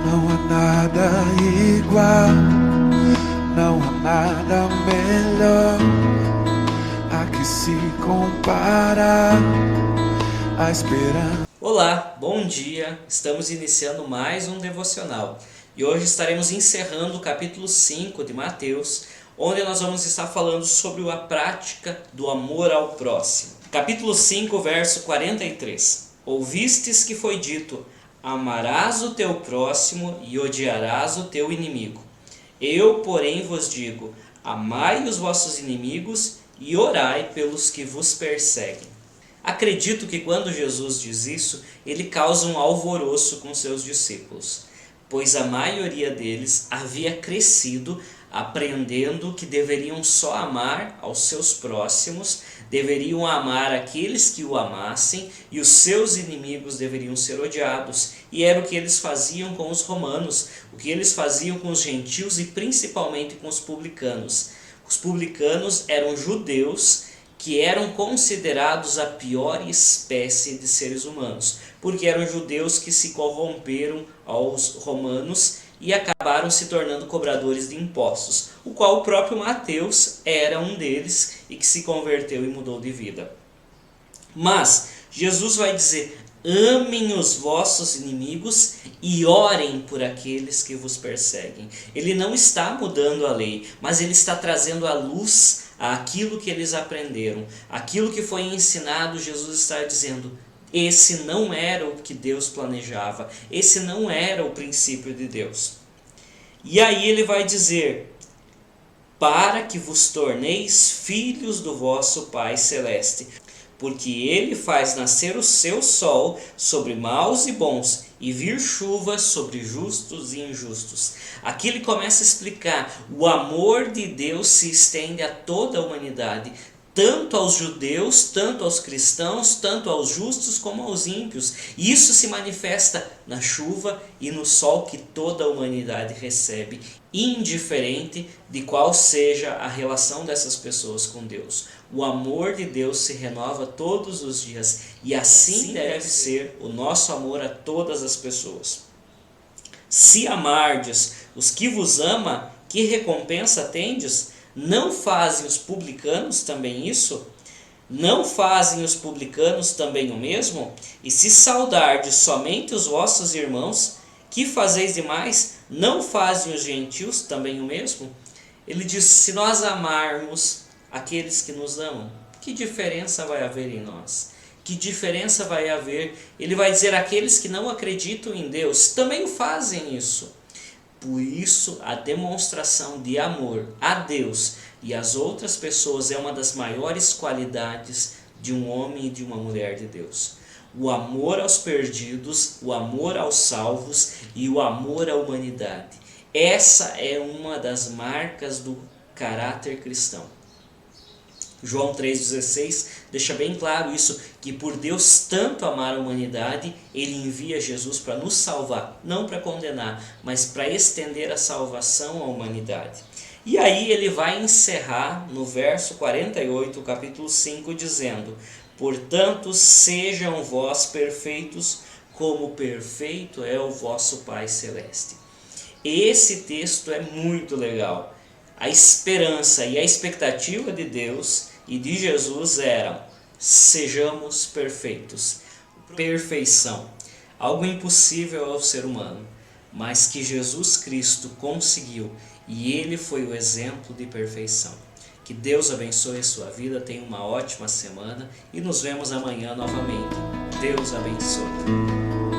Não há nada igual, não há nada melhor a que se compara a esperança. Olá, bom dia! Estamos iniciando mais um devocional e hoje estaremos encerrando o capítulo 5 de Mateus, onde nós vamos estar falando sobre a prática do amor ao próximo. Capítulo 5, verso 43. Ouvistes que foi dito: amarás o teu próximo e odiarás o teu inimigo. Eu, porém, vos digo: amai os vossos inimigos e orai pelos que vos perseguem. Acredito que quando Jesus diz isso, ele causa um alvoroço com seus discípulos, pois a maioria deles havia crescido aprendendo que deveriam só amar aos seus próximos, deveriam amar aqueles que o amassem e os seus inimigos deveriam ser odiados. E era o que eles faziam com os romanos, o que eles faziam com os gentios e principalmente com os publicanos. Os publicanos eram judeus que eram considerados a pior espécie de seres humanos, porque eram judeus que se corromperam aos romanos e acabaram se tornando cobradores de impostos, o qual o próprio Mateus era um deles e que se converteu e mudou de vida. Mas Jesus vai dizer: amem os vossos inimigos e orem por aqueles que vos perseguem. Ele não está mudando a lei, mas ele está trazendo à luz aquilo que eles aprenderam, aquilo que foi ensinado. Jesus está dizendo: esse não era o que Deus planejava, esse não era o princípio de Deus. E aí ele vai dizer: para que vos torneis filhos do vosso Pai Celeste, porque ele faz nascer o seu sol sobre maus e bons, e vir chuva sobre justos e injustos. Aqui ele começa a explicar: o amor de Deus se estende a toda a humanidade, tanto aos judeus, tanto aos cristãos, tanto aos justos como aos ímpios. E isso se manifesta na chuva e no sol que toda a humanidade recebe, indiferente de qual seja a relação dessas pessoas com Deus. O amor de Deus se renova todos os dias, e assim deve ser o nosso amor a todas as pessoas. Se amardes os que vos ama, que recompensa tendes? Não fazem os publicanos também isso? Não fazem os publicanos também o mesmo? E se saudardes somente os vossos irmãos, que fazeis demais? Não fazem os gentios também o mesmo? Ele diz: se nós amarmos aqueles que nos amam, que diferença vai haver em nós? Que diferença vai haver? Ele vai dizer: aqueles que não acreditam em Deus também fazem isso. Por isso, a demonstração de amor a Deus e às outras pessoas é uma das maiores qualidades de um homem e de uma mulher de Deus. O amor aos perdidos, o amor aos salvos e o amor à humanidade. Essa é uma das marcas do caráter cristão. João 3,16 deixa bem claro isso, que por Deus tanto amar a humanidade, ele envia Jesus para nos salvar, não para condenar, mas para estender a salvação à humanidade. E aí ele vai encerrar no verso 48, capítulo 5, dizendo: portanto, sejam vós perfeitos, como perfeito é o vosso Pai Celeste. Esse texto é muito legal. A esperança e a expectativa de Deus e de Jesus eram: sejamos perfeitos. Perfeição, algo impossível ao ser humano, mas que Jesus Cristo conseguiu, e ele foi o exemplo de perfeição. Que Deus abençoe a sua vida, tenha uma ótima semana e nos vemos amanhã novamente. Deus abençoe.